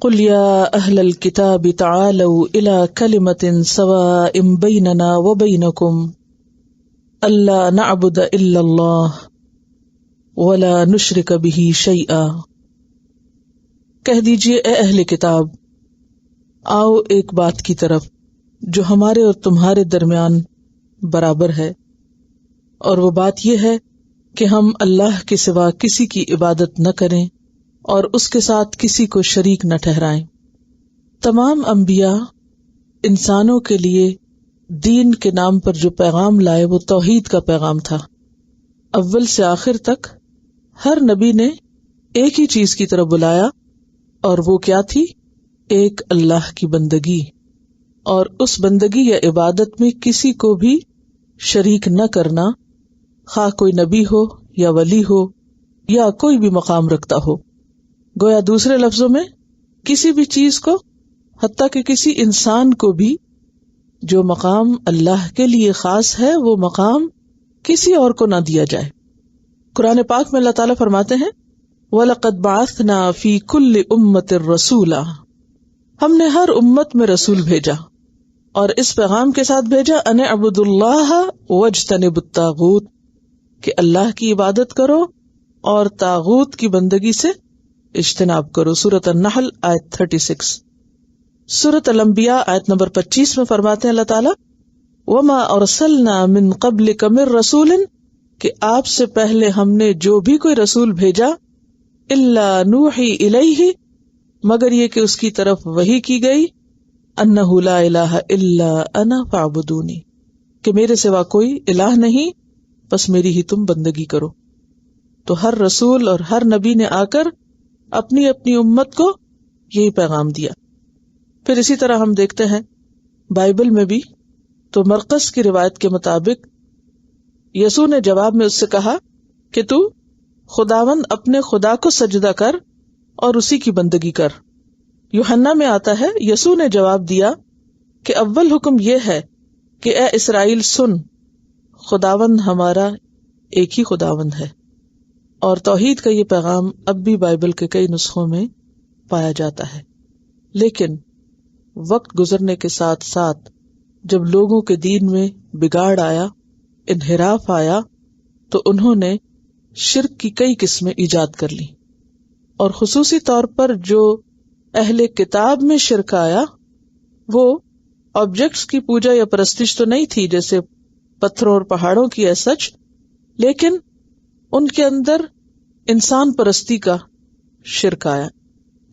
قل یا اہل الکتاب تعالوا الی کلمۃ سواء بیننا وبینکم الا نعبد الا اللہ ولا نشرک بہ شیئا۔ کہہ دیجئے اے اہل کتاب، آؤ ایک بات کی طرف جو ہمارے اور تمہارے درمیان برابر ہے، اور وہ بات یہ ہے کہ ہم اللہ کے سوا کسی کی عبادت نہ کریں اور اس کے ساتھ کسی کو شریک نہ ٹھہرائیں۔ تمام انبیاء انسانوں کے لیے دین کے نام پر جو پیغام لائے وہ توحید کا پیغام تھا۔ اول سے آخر تک ہر نبی نے ایک ہی چیز کی طرف بلایا، اور وہ کیا تھی؟ ایک اللہ کی بندگی، اور اس بندگی یا عبادت میں کسی کو بھی شریک نہ کرنا، خواہ کوئی نبی ہو یا ولی ہو یا کوئی بھی مقام رکھتا ہو۔ گویا دوسرے لفظوں میں کسی بھی چیز کو، حتیٰ کہ کسی انسان کو بھی، جو مقام اللہ کے لیے خاص ہے وہ مقام کسی اور کو نہ دیا جائے۔ قرآن پاک میں اللہ تعالیٰ فرماتے ہیں وَلَقَدْ بَعَثْنَا فِي كُلِّ أُمَّةٍ رَسُولًا، ہم نے ہر امت میں رسول بھیجا، اور اس پیغام کے ساتھ بھیجا أَنِ اعْبُدُوا اللَّهَ وَاجْتَنِبُوا الطَّاغُوتَ، کہ اللہ کی عبادت کرو اور طاغوت کی بندگی سے اجتناب کرو۔ سورۃ النحل آیت 36۔ سورۃ الانبیاء آیت نمبر 25 میں فرماتے ہیں اللہ تعالیٰ وَمَا أَرْسَلْنَا مِن قَبْلِكَ مِن رَّسُولٍ، کہ آپ سے پہلے ہم نے جو بھی کوئی رسول بھیجا، إِلَّا نُوحِي إِلَيْهِ، مگر یہ کہ اس کی طرف وحی کی گئی، أَنَّهُ لَا إِلَٰهَ إِلَّا أَنَا فَاعْبُدُونِی، کہ میرے سوا کوئی الہ نہیں، بس میری ہی تم بندگی کرو۔ تو ہر رسول اور ہر نبی نے آ کر اپنی اپنی امت کو یہی پیغام دیا۔ پھر اسی طرح ہم دیکھتے ہیں بائبل میں بھی، تو مرقس کی روایت کے مطابق یسوع نے جواب میں اس سے کہا کہ تو خداوند اپنے خدا کو سجدہ کر اور اسی کی بندگی کر۔ یوحنا میں آتا ہے یسوع نے جواب دیا کہ اول حکم یہ ہے کہ اے اسرائیل سن، خداوند ہمارا ایک ہی خداوند ہے۔ اور توحید کا یہ پیغام اب بھی بائبل کے کئی نسخوں میں پایا جاتا ہے۔ لیکن وقت گزرنے کے ساتھ ساتھ جب لوگوں کے دین میں بگاڑ آیا، انحراف آیا، تو انہوں نے شرک کی کئی قسمیں ایجاد کر لی، اور خصوصی طور پر جو اہل کتاب میں شرک آیا وہ آبجیکٹس کی پوجا یا پرستش تو نہیں تھی جیسے پتھروں اور پہاڑوں کی ایز سچ، لیکن ان کے اندر انسان پرستی کا شرک آیا،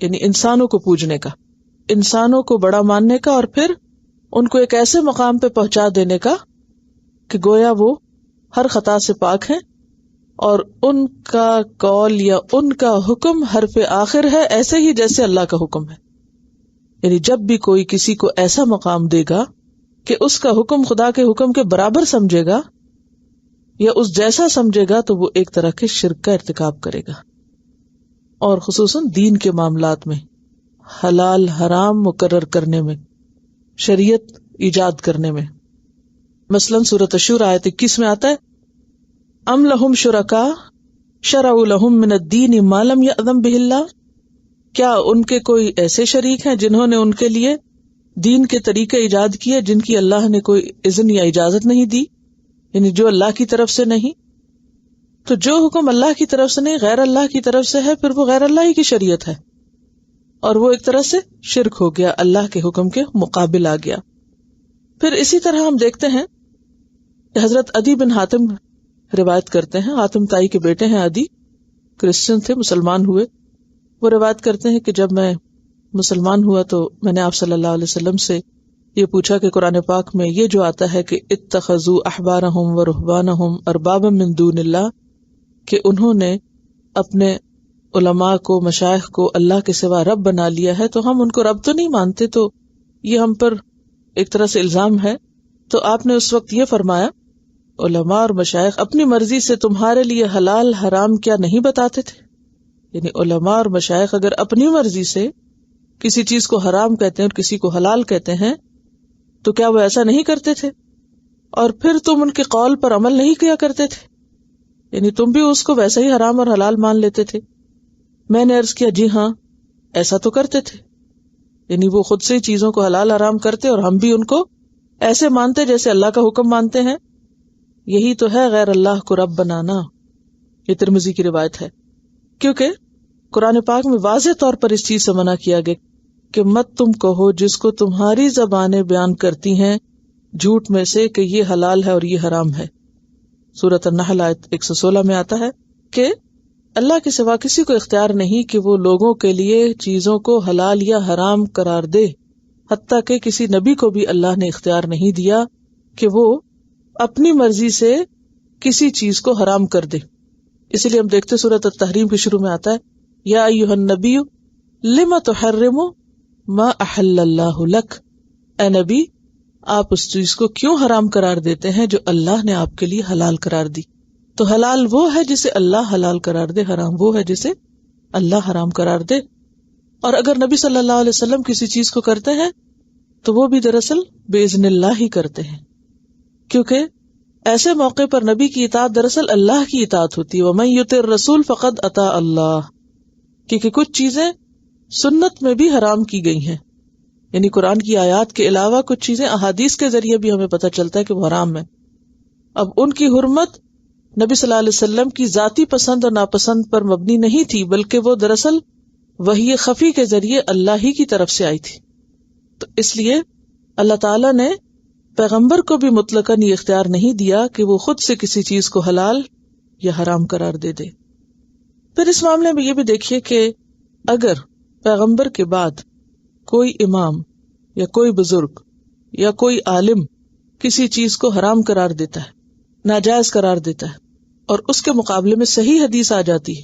یعنی انسانوں کو پوجنے کا، انسانوں کو بڑا ماننے کا، اور پھر ان کو ایک ایسے مقام پہ پہنچا دینے کا کہ گویا وہ ہر خطا سے پاک ہیں، اور ان کا قول یا ان کا حکم حرف آخر ہے، ایسے ہی جیسے اللہ کا حکم ہے۔ یعنی جب بھی کوئی کسی کو ایسا مقام دے گا کہ اس کا حکم خدا کے حکم کے برابر سمجھے گا یا اس جیسا سمجھے گا، تو وہ ایک طرح کے شرک کا ارتکاب کرے گا۔ اور خصوصاً دین کے معاملات میں، حلال حرام مقرر کرنے میں، شریعت ایجاد کرنے میں۔ مثلاً سورۃ الشورى آیت 21 میں آتا ہے ام لہم شرکاء شرعوا لہم من الدین ما لم یأذن بہ اللہ، کیا ان کے کوئی ایسے شریک ہیں جنہوں نے ان کے لیے دین کے طریقے ایجاد کیے جن کی اللہ نے کوئی اذن یا اجازت نہیں دی، یعنی جو اللہ کی طرف سے نہیں؟ تو جو حکم اللہ کی طرف سے نہیں، غیر اللہ کی طرف سے ہے، پھر وہ غیر اللہ ہی کی شریعت ہے، اور وہ ایک طرح سے شرک ہو گیا، اللہ کے حکم کے مقابل آ گیا۔ پھر اسی طرح ہم دیکھتے ہیں کہ حضرت عدی بن حاتم روایت کرتے ہیں، حاتم تائی کے بیٹے ہیں عدی، کرسچن تھے، مسلمان ہوئے۔ وہ روایت کرتے ہیں کہ جب میں مسلمان ہوا تو میں نے آپ صلی اللہ علیہ وسلم سے یہ پوچھا کہ قرآن پاک میں یہ جو آتا ہے کہ اتخذوا احبارہم ورہبانہم اربابا من دون اللہ، کہ انہوں نے اپنے علماء کو، مشائخ کو اللہ کے سوا رب بنا لیا ہے، تو ہم ان کو رب تو نہیں مانتے، تو یہ ہم پر ایک طرح سے الزام ہے۔ تو آپ نے اس وقت یہ فرمایا علماء اور مشائخ اپنی مرضی سے تمہارے لیے حلال حرام کیا نہیں بتاتے تھے؟ یعنی علماء اور مشائخ اگر اپنی مرضی سے کسی چیز کو حرام کہتے ہیں اور کسی کو حلال کہتے ہیں تو کیا وہ ایسا نہیں کرتے تھے؟ اور پھر تم ان کے قول پر عمل نہیں کیا کرتے تھے؟ یعنی تم بھی اس کو ویسا ہی حرام اور حلال مان لیتے تھے؟ میں نے عرض کیا جی ہاں ایسا تو کرتے تھے۔ یعنی وہ خود سے چیزوں کو حلال حرام کرتے اور ہم بھی ان کو ایسے مانتے جیسے اللہ کا حکم مانتے ہیں. یہی تو ہے غیر اللہ کو رب بنانا. یہ ترمذی کی روایت ہے. کیونکہ قرآن پاک میں واضح طور پر اس چیز سے منع کیا گیا کہ مت تم کہو جس کو تمہاری زبانیں بیان کرتی ہیں جھوٹ میں سے کہ یہ حلال ہے اور یہ حرام ہے. سورۃ النحل آیت 116 میں آتا ہے کہ اللہ کے سوا کسی کو اختیار نہیں کہ وہ لوگوں کے لیے چیزوں کو حلال یا حرام قرار دے، حتیٰ کہ کسی نبی کو بھی اللہ نے اختیار نہیں دیا کہ وہ اپنی مرضی سے کسی چیز کو حرام کر دے. اسی لیے ہم دیکھتے سورۃ التحریم کے شروع میں آتا ہے یا ایھا النبی لم تحرم ما احل اللہ لک، اے نبی آپ اس چیز کو کیوں حرام قرار دیتے ہیں جو اللہ نے آپ کے لیے حلال قرار دی. تو حلال وہ ہے جسے اللہ حلال قرار دے، حرام وہ ہے جسے اللہ حرام قرار دے. اور اگر نبی صلی اللہ علیہ وسلم کسی چیز کو کرتے ہیں تو وہ بھی دراصل باذن اللہ ہی کرتے ہیں، کیونکہ ایسے موقع پر نبی کی اطاعت دراصل اللہ کی اطاعت ہوتی ہے. وَمَن يُطِعِ الرَّسُولَ فَقَدْ أَطَاعَ اللَّهَ، کیونکہ کچھ چیزیں سنت میں بھی حرام کی گئی ہیں، یعنی قرآن کی آیات کے علاوہ کچھ چیزیں احادیث کے ذریعے بھی ہمیں پتہ چلتا ہے کہ وہ حرام ہے. اب ان کی حرمت نبی صلی اللہ علیہ وسلم کی ذاتی پسند اور ناپسند پر مبنی نہیں تھی، بلکہ وہ دراصل وحی خفی کے ذریعے اللہ ہی کی طرف سے آئی تھی. تو اس لیے اللہ تعالیٰ نے پیغمبر کو بھی مطلقاً یہ اختیار نہیں دیا کہ وہ خود سے کسی چیز کو حلال یا حرام قرار دے دے. پھر اس معاملے میں یہ بھی دیکھیے کہ اگر پیغمبر کے بعد کوئی امام یا کوئی بزرگ یا کوئی عالم کسی چیز کو حرام قرار دیتا ہے، ناجائز قرار دیتا ہے، اور اس کے مقابلے میں صحیح حدیث آ جاتی ہے،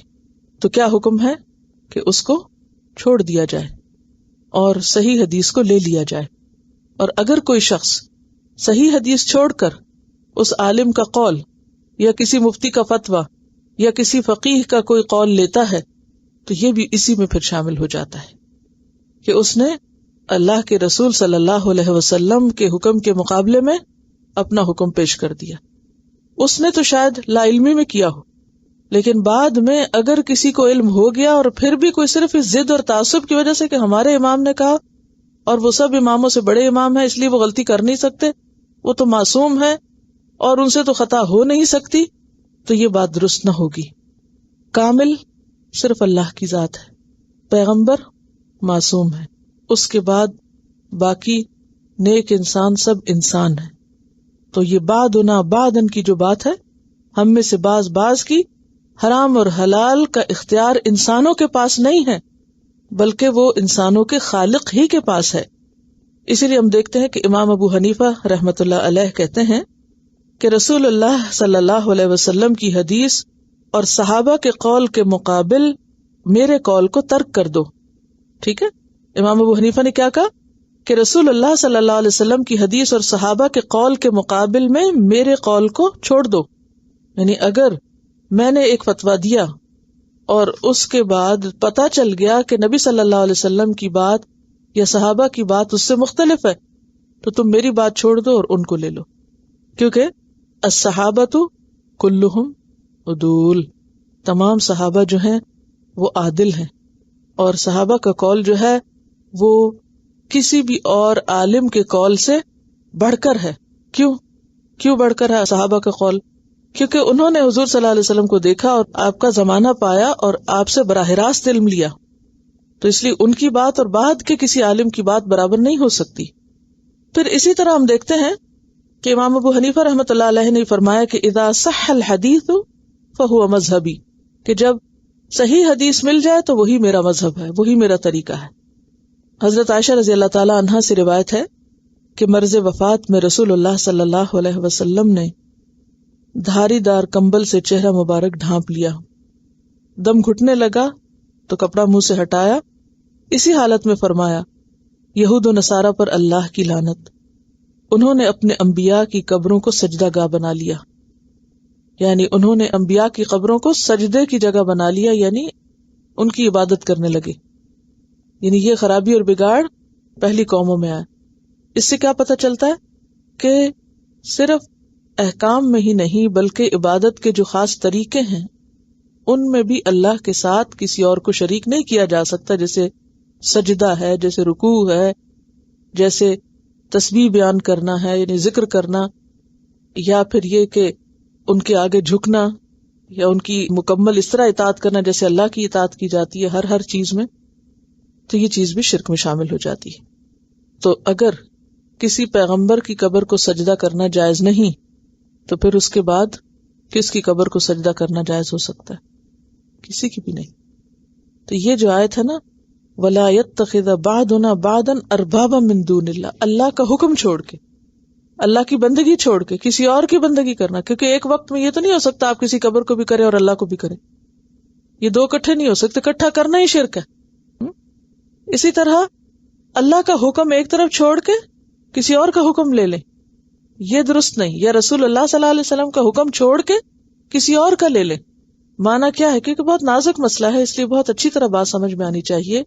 تو کیا حکم ہے کہ اس کو چھوڑ دیا جائے اور صحیح حدیث کو لے لیا جائے. اور اگر کوئی شخص صحیح حدیث چھوڑ کر اس عالم کا قول یا کسی مفتی کا فتویٰ یا کسی فقیہ کا کوئی قول لیتا ہے تو یہ بھی اسی میں پھر شامل ہو جاتا ہے کہ اس نے اللہ کے رسول صلی اللہ علیہ وسلم کے حکم کے مقابلے میں اپنا حکم پیش کر دیا. اس نے تو شاید لا علمی میں کیا ہو، لیکن بعد میں اگر کسی کو علم ہو گیا اور پھر بھی کوئی صرف اس ضد اور تعصب کی وجہ سے کہ ہمارے امام نے کہا اور وہ سب اماموں سے بڑے امام ہیں اس لیے وہ غلطی کر نہیں سکتے، وہ تو معصوم ہے اور ان سے تو خطا ہو نہیں سکتی، تو یہ بات درست نہ ہوگی. کامل صرف اللہ کی ذات ہے، پیغمبر معصوم ہے، اس کے بعد باقی نیک انسان سب انسان ہیں. تو یہ بعدنا بعدن کی جو بات ہے، ہم میں سے بعض کی حرام اور حلال کا اختیار انسانوں کے پاس نہیں ہے، بلکہ وہ انسانوں کے خالق ہی کے پاس ہے. اسی لیے ہم دیکھتے ہیں کہ امام ابو حنیفہ رحمۃ اللہ علیہ کہتے ہیں کہ رسول اللہ صلی اللہ علیہ وسلم کی حدیث اور صحابہ کے قول کے مقابل میرے قول کو ترک کر دو. ٹھیک ہے، امام ابو حنیفہ نے کیا کہا کہ رسول اللہ صلی اللہ علیہ وسلم کی حدیث اور صحابہ کے قول کے مقابل میں میرے قول کو چھوڑ دو. یعنی اگر میں نے ایک فتویٰ دیا اور اس کے بعد پتہ چل گیا کہ نبی صلی اللہ علیہ وسلم کی بات یا صحابہ کی بات اس سے مختلف ہے تو تم میری بات چھوڑ دو اور ان کو لے لو، کیونکہ الصحابۃ کلہم عدول، تمام صحابہ جو ہیں وہ عادل ہیں، اور صحابہ کا قول جو ہے وہ کسی بھی اور عالم کے قول سے بڑھ کر ہے. کیوں بڑھ کر ہے صحابہ کا قول؟ کیونکہ انہوں نے حضور صلی اللہ علیہ وسلم کو دیکھا اور آپ کا زمانہ پایا اور آپ سے براہ راست علم لیا، تو اس لیے ان کی بات اور بعد کے کسی عالم کی بات برابر نہیں ہو سکتی. پھر اسی طرح ہم دیکھتے ہیں کہ امام ابو حنیفہ رحمۃ اللہ علیہ نے فرمایا کہ اذا صح الحدیث فہو مذہبی، کہ جب صحیح حدیث مل جائے تو وہی میرا مذہب ہے، وہی میرا طریقہ ہے. حضرت عائشہ رضی اللہ تعالی عنہا سے روایت ہے کہ مرض وفات میں رسول اللہ صلی اللہ علیہ وسلم نے دھاری دار کمبل سے چہرہ مبارک ڈھانپ لیا، دم گھٹنے لگا تو کپڑا منہ سے ہٹایا، اسی حالت میں فرمایا یہود و نصارہ پر اللہ کی لعنت، انہوں نے اپنے انبیاء کی قبروں کو سجدہ گاہ بنا لیا. یعنی انہوں نے انبیاء کی قبروں کو سجدے کی جگہ بنا لیا، یعنی ان کی عبادت کرنے لگے. یعنی یہ خرابی اور بگاڑ پہلی قوموں میں آیا. اس سے کیا پتہ چلتا ہے کہ صرف احکام میں ہی نہیں بلکہ عبادت کے جو خاص طریقے ہیں ان میں بھی اللہ کے ساتھ کسی اور کو شریک نہیں کیا جا سکتا. جیسے سجدہ ہے، جیسے رکوع ہے، جیسے تسبیح بیان کرنا ہے یعنی ذکر کرنا، یا پھر یہ کہ ان کے آگے جھکنا یا ان کی مکمل اس طرح اطاعت کرنا جیسے اللہ کی اطاعت کی جاتی ہے ہر چیز میں، تو یہ چیز بھی شرک میں شامل ہو جاتی ہے۔ تو اگر کسی پیغمبر کی قبر کو سجدہ کرنا جائز نہیں تو پھر اس کے بعد کس کی قبر کو سجدہ کرنا جائز ہو سکتا ہے؟ کسی کی بھی نہیں۔ تو یہ جو آیت ہے نا وَلَا يَتَّخِذَ بَعْضُنَا بَعْضًا أَرْبَابًا مِّن دُونِ اللَّهِ، اللہ کا حکم چھوڑ کے، اللہ کی بندگی چھوڑ کے کسی اور کی بندگی کرنا، کیونکہ ایک وقت میں یہ تو نہیں ہو سکتا آپ کسی قبر کو بھی کریں اور اللہ کو بھی کریں، یہ دو اکٹھے نہیں ہو سکتے، اکٹھا کرنا ہی شرک ہے۔ اسی طرح اللہ کا حکم ایک طرف چھوڑ کے کسی اور کا حکم لے لیں، یہ درست نہیں، یا رسول اللہ صلی اللہ علیہ وسلم کا حکم چھوڑ کے کسی اور کا لے لیں۔ معنی کیا ہے؟ کیونکہ بہت نازک مسئلہ ہے، اس لیے بہت اچھی طرح بات سمجھ میں آنی چاہیے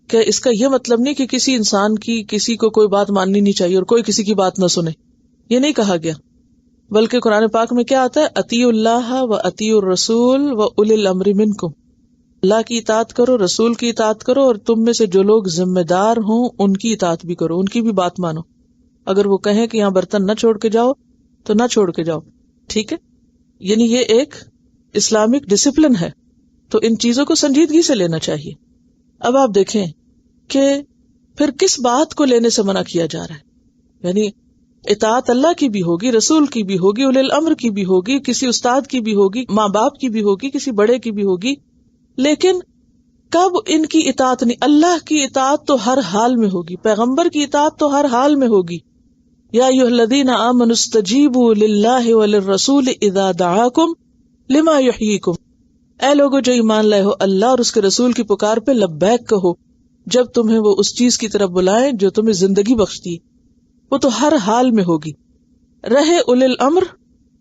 کہ اس کا یہ مطلب نہیں کہ کسی انسان کی کسی کو کوئی بات ماننی نہیں چاہیے اور کوئی کسی کی بات نہ سنے، یہ نہیں کہا گیا، بلکہ قرآن پاک میں کیا آتا ہے؟ اطیعوا اللہ و اطیعوا الرسول و اولی الامر منکم، اللہ کی اطاعت کرو، رسول کی اطاعت کرو، اور تم میں سے جو لوگ ذمہ دار ہوں ان کی اطاعت بھی کرو، ان کی بھی بات مانو، اگر وہ کہیں کہ یہاں برتن نہ چھوڑ کے جاؤ تو نہ چھوڑ کے جاؤ، ٹھیک ہے؟ یعنی یہ ایک اسلامک ڈسپلن ہے، تو ان چیزوں کو سنجیدگی سے لینا چاہیے۔ اب آپ دیکھیں کہ پھر کس بات کو لینے سے منع کیا جا رہا ہے، یعنی اطاعت اللہ کی بھی ہوگی، رسول کی بھی ہوگی، اولی الامر کی بھی ہوگی، کسی استاد کی بھی ہوگی، ماں باپ کی بھی ہوگی، کسی بڑے کی بھی ہوگی، لیکن کب ان کی اطاعت نہیں؟ اللہ کی اطاعت تو ہر حال میں ہوگی، پیغمبر کی اطاعت تو ہر حال میں ہوگی۔ یا ایھا الذین آمنوا استجیبوا للہ وللرسول اذا دعاکم لما یحییکم، اے لوگو جو ایمان لائے ہو اللہ اور اس کے رسول کی پکار پہ لبیک کہو جب تمہیں وہ اس چیز کی طرف بلائیں جو تمہیں زندگی بخشتی ہے، وہ تو ہر حال میں ہوگی۔ رہے اولی الامر،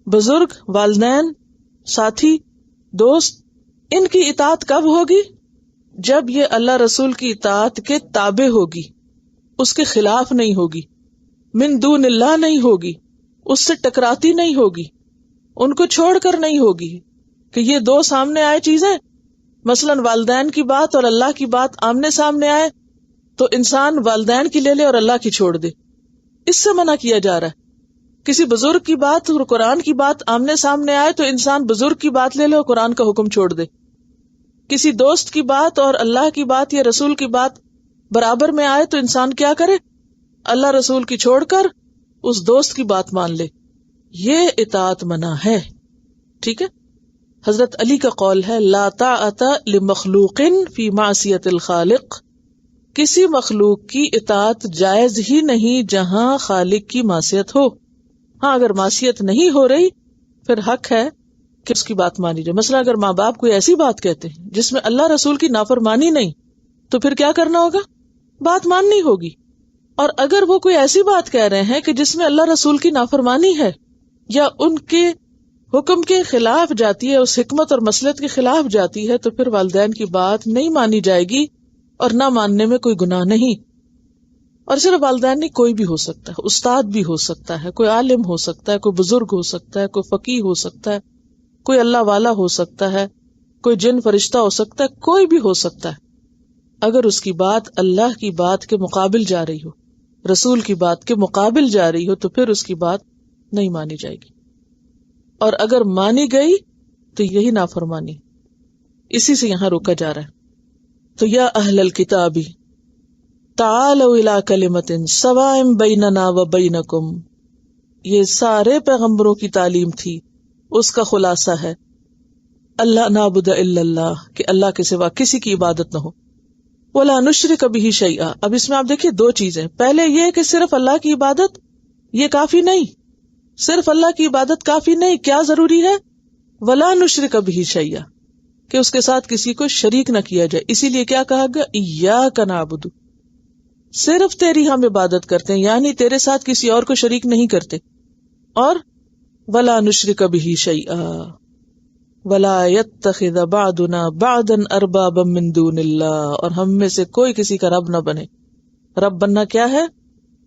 بزرگ، والدین، ساتھی، دوست، ان کی اطاعت کب ہوگی؟ جب یہ اللہ رسول کی اطاعت کے تابع ہوگی، اس کے خلاف نہیں ہوگی، من دون اللہ نہیں ہوگی، اس سے ٹکراتی نہیں ہوگی، ان کو چھوڑ کر نہیں ہوگی کہ یہ دو سامنے آئے چیزیں، مثلاً والدین کی بات اور اللہ کی بات آمنے سامنے آئے تو انسان والدین کی لے لے اور اللہ کی چھوڑ دے، اس سے منع کیا جا رہا ہے۔ کسی بزرگ کی بات اور قرآن کی بات آمنے سامنے آئے تو انسان بزرگ کی بات لے لے اور قرآن کا حکم چھوڑ دے۔ کسی دوست کی بات اور اللہ کی بات یا رسول کی بات برابر میں آئے تو انسان کیا کرے؟ اللہ رسول کی چھوڑ کر اس دوست کی بات مان لے، یہ اطاعت منع ہے، ٹھیک ہے؟ حضرت علی کا قول ہے لا طاعت لمخلوق فی معصیت الخالق، کسی مخلوق کی اطاعت جائز ہی نہیں جہاں خالق کی معصیت ہو۔ ہاں اگر معصیت نہیں ہو رہی پھر حق ہے کہ اس کی بات مانی جائے۔ مثلا اگر ماں باپ کوئی ایسی بات کہتے ہیں جس میں اللہ رسول کی نافرمانی نہیں تو پھر کیا کرنا ہوگا؟ بات ماننی ہوگی۔ اور اگر وہ کوئی ایسی بات کہہ رہے ہیں کہ جس میں اللہ رسول کی نافرمانی ہے یا ان کے حکم کے خلاف جاتی ہے، اس حکمت اور مصلحت کے خلاف جاتی ہے، تو پھر والدین کی بات نہیں مانی جائے گی، اور نہ ماننے میں کوئی گناہ نہیں۔ اور صرف والدین نہیں، کوئی بھی ہو سکتا ہے، استاد بھی ہو سکتا ہے، کوئی عالم ہو سکتا ہے، کوئی بزرگ ہو سکتا ہے، کوئی فقیہ ہو سکتا ہے، کوئی اللہ والا ہو سکتا ہے، کوئی جن فرشتہ ہو سکتا ہے، کوئی بھی ہو سکتا ہے۔ اگر اس کی بات اللہ کی بات کے مقابل جا رہی ہو، رسول کی بات کے مقابل جا رہی ہو، تو پھر اس کی بات نہیں مانی جائے گی، اور اگر مانی گئی تو یہی نافرمانی، اسی سے یہاں روکا جا رہا ہے۔ تو یا اہل الکتاب تعالوا الی کلمۃ سواء بیننا وبینکم، یہ سارے پیغمبروں کی تعلیم تھی، اس کا خلاصہ ہے اللہ نعبد الا اللہ، کہ اللہ کے سوا کسی کی عبادت نہ ہو، ولا نشرک بہ شیئا۔ اب اس میں آپ دیکھیے دو چیزیں، پہلے یہ کہ صرف اللہ کی عبادت یہ کافی نہیں، صرف اللہ کی عبادت کافی نہیں، کیا ضروری ہے؟ ولا نشرک بہ شیئا، کہ اس کے ساتھ کسی کو شریک نہ کیا جائے۔ اسی لیے کیا کہا گیا؟ ایاک نعبد، صرف تیری ہم عبادت کرتے ہیں، یعنی تیرے ساتھ کسی اور کو شریک نہیں کرتے۔ اور ولا نشرک بہ شیئا ولا یتخذ بعضنا بعضا اربابا من دون اللہ، اور ہم میں سے کوئی کسی کا رب نہ بنے۔ رب بننا کیا ہے؟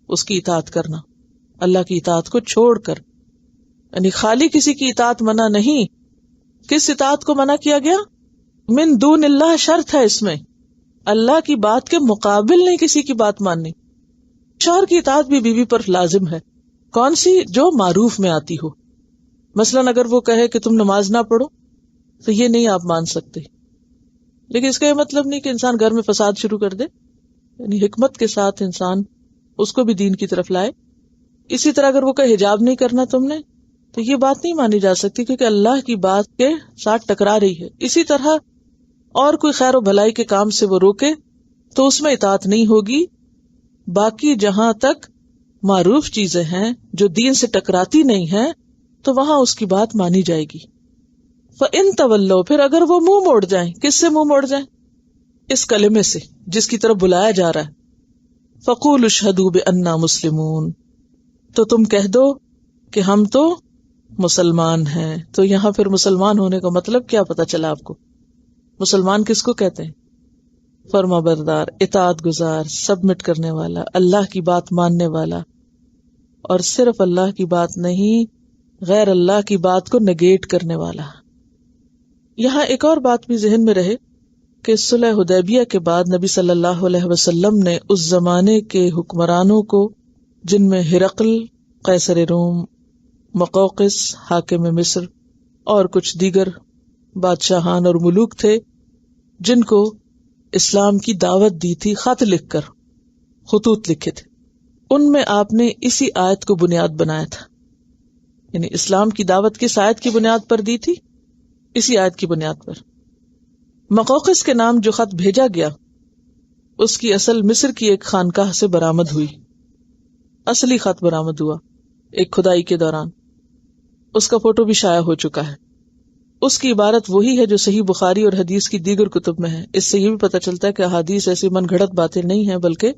اس کی اطاعت کرنا، اللہ کی اطاعت کو چھوڑ کر، یعنی خالی کسی کی اطاعت منع نہیں۔ کس اطاعت کو منع کیا گیا؟ من دون اللہ، شرط ہے اس میں، اللہ کی بات کے مقابل نہیں کسی کی بات ماننی. شوہر کی اطاعت بھی بیوی پر لازم ہے. کون سی؟ جو معروف میں آتی ہو. مثلاً اگر وہ کہے کہ تم نماز نہ پڑھو تو یہ نہیں آپ مان سکتے، لیکن اس کا یہ مطلب نہیں کہ انسان گھر میں فساد شروع کر دے. یعنی حکمت کے ساتھ انسان اس کو بھی دین کی طرف لائے. اسی طرح اگر وہ کہے حجاب نہیں کرنا تم نے، تو یہ بات نہیں مانی جا سکتی کیونکہ اللہ کی بات کے ساتھ ٹکرا رہی ہے. اسی طرح اور کوئی خیر و بھلائی کے کام سے وہ روکے تو اس میں اطاعت نہیں ہوگی. باقی جہاں تک معروف چیزیں ہیں جو دین سے ٹکراتی نہیں ہیں تو وہاں اس کی بات مانی جائے گی. فَإِن تَوَلَّوْا، پھر اگر وہ منہ موڑ جائیں. کس سے منہ موڑ جائیں؟ اس کلمے سے جس کی طرف بلایا جا رہا ہے. فَقُولُوا اشْهَدُوا بِأَنَّا مُسْلِمُونَ، تو تم کہہ دو کہ ہم تو مسلمان ہیں. تو یہاں پھر مسلمان ہونے کا مطلب کیا پتا چلا آپ کو؟ مسلمان کس کو کہتے ہیں؟ فرما بردار، اطاعت گزار، سبمٹ کرنے والا، اللہ کی بات ماننے والا. اور صرف اللہ کی بات نہیں، غیر اللہ کی بات کو نگیٹ کرنے والا. یہاں ایک اور بات بھی ذہن میں رہے کہ صلح حدیبیہ کے بعد نبی صلی اللہ علیہ وسلم نے اس زمانے کے حکمرانوں کو، جن میں ہرقل قیصر روم، مقوقس حاکم مصر اور کچھ دیگر بادشاہان اور ملوک تھے، جن کو اسلام کی دعوت دی تھی، خط لکھ کر خطوط لکھے تھے. ان میں آپ نے اسی آیت کو بنیاد بنایا تھا. یعنی اسلام کی دعوت کس آیت کی بنیاد پر دی تھی؟ اسی آیت کی بنیاد پر. مقوقس کے نام جو خط بھیجا گیا اس کی اصل مصر کی ایک خانقاہ سے برآمد ہوئی. اصلی خط برآمد ہوا ایک کھدائی کے دوران. اس کا فوٹو بھی شائع ہو چکا ہے. اس کی عبارت وہی ہے جو صحیح بخاری اور حدیث کی دیگر کتب میں ہے. اس سے یہ بھی پتہ چلتا ہے کہ احادیث ایسی من گھڑت باتیں نہیں ہیں بلکہ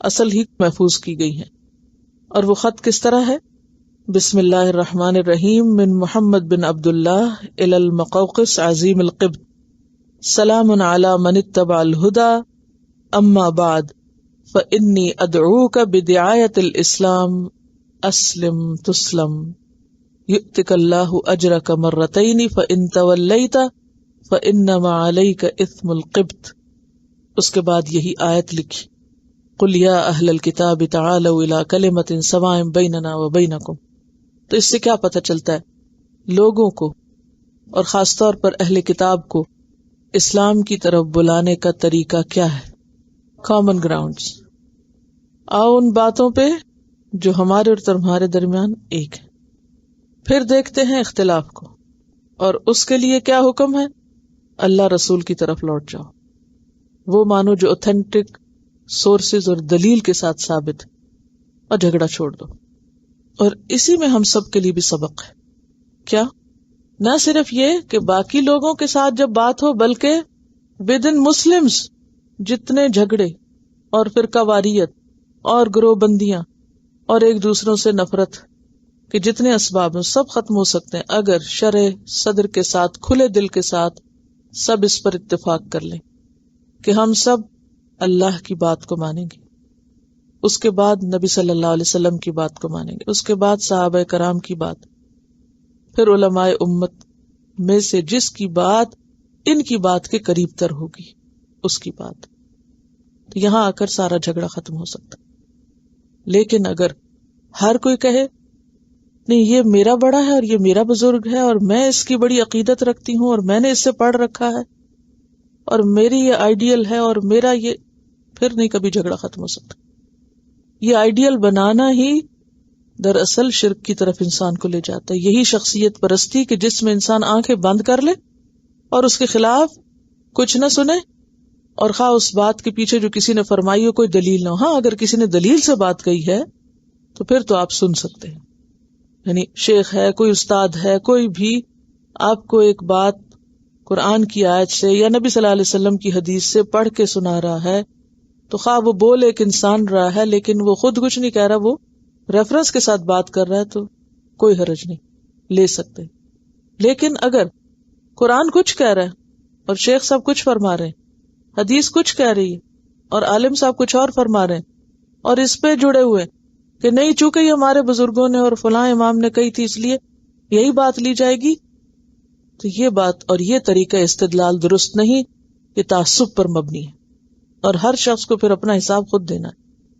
اصل ہی محفوظ کی گئی ہیں. اور وہ خط کس طرح ہے؟ بسم اللہ الرحمن الرحیم، من محمد بن عبداللہ الی المقوقس عظیم القبط، سلام علی من اتبع الہدى، اما بعد فانی ادعوک بدعایت الاسلام، اسلم تسلم، یؤتک اللہ اجرک مرتین، فان تولیت فانما علیک اثم القبط. اس کے بعد یہی آیت لکھی، قل یا اہل الکتاب تعالوا الی کلمۃ سواء بیننا وبینکم. تو اس سے کیا پتہ چلتا ہے؟ لوگوں کو اور خاص طور پر اہل کتاب کو اسلام کی طرف بلانے کا طریقہ کیا ہے؟ Common grounds. آؤ ان باتوں پہ جو ہمارے اور تمہارے درمیان ایک ہے. پھر دیکھتے ہیں اختلاف کو، اور اس کے لیے کیا حکم ہے؟ اللہ رسول کی طرف لوٹ جاؤ. وہ مانو جو اوتھینٹک سورسز اور دلیل کے ساتھ ثابت، اور جھگڑا چھوڑ دو. اور اسی میں ہم سب کے لیے بھی سبق ہے. کیا؟ نہ صرف یہ کہ باقی لوگوں کے ساتھ جب بات ہو، بلکہ ود ان مسلمز جتنے جھگڑے اور فرقہ واریت اور گروہ بندیاں اور ایک دوسروں سے نفرت کہ جتنے اسباب ہیں سب ختم ہو سکتے ہیں اگر شرع صدر کے ساتھ، کھلے دل کے ساتھ سب اس پر اتفاق کر لیں کہ ہم سب اللہ کی بات کو مانیں گے، اس کے بعد نبی صلی اللہ علیہ وسلم کی بات کو مانیں گے، اس کے بعد صحابہ کرام کی بات، پھر علماء امت میں سے جس کی بات ان کی بات کے قریب تر ہوگی اس کی بات. تو یہاں آ کر سارا جھگڑا ختم ہو سکتا. لیکن اگر ہر کوئی کہے نہیں یہ میرا بڑا ہے اور یہ میرا بزرگ ہے اور میں اس کی بڑی عقیدت رکھتی ہوں اور میں نے اس سے پڑھ رکھا ہے اور میری یہ آئیڈیل ہے اور میرا یہ، پھر نہیں کبھی جھگڑا ختم ہو سکتا. یہ آئیڈیل بنانا ہی دراصل شرک کی طرف انسان کو لے جاتا ہے. یہی شخصیت پرستی کہ جس میں انسان آنکھیں بند کر لے اور اس کے خلاف کچھ نہ سنے، اور خواہ اس بات کے پیچھے جو کسی نے فرمائی ہو کوئی دلیل نہ ہو. ہاں اگر کسی نے دلیل سے بات کہی ہے تو پھر تو آپ سن سکتے ہیں. یعنی شیخ ہے، کوئی استاد ہے، کوئی بھی آپ کو ایک بات قرآن کی آیت سے یا نبی صلی اللہ علیہ وسلم کی حدیث سے پڑھ کے سنا رہا ہے تو خواہ وہ بول ایک انسان رہا ہے لیکن وہ خود کچھ نہیں کہہ رہا، وہ ریفرنس کے ساتھ بات کر رہا ہے تو کوئی حرج نہیں، لے سکتے. لیکن اگر قرآن کچھ کہہ رہا ہے اور شیخ صاحب کچھ فرما رہے ہیں، حدیث کچھ کہہ رہی ہے اور عالم صاحب کچھ اور فرما رہے ہیں اور اس پہ جڑے ہوئے کہ نہیں چونکہ یہ ہمارے بزرگوں نے اور فلاں امام نے کہی تھی اس لیے یہی بات لی جائے گی، تو یہ بات اور یہ طریقہ استدلال درست نہیں، یہ تعصب پر مبنی ہے. اور ہر شخص کو پھر اپنا حساب خود دینا ہے.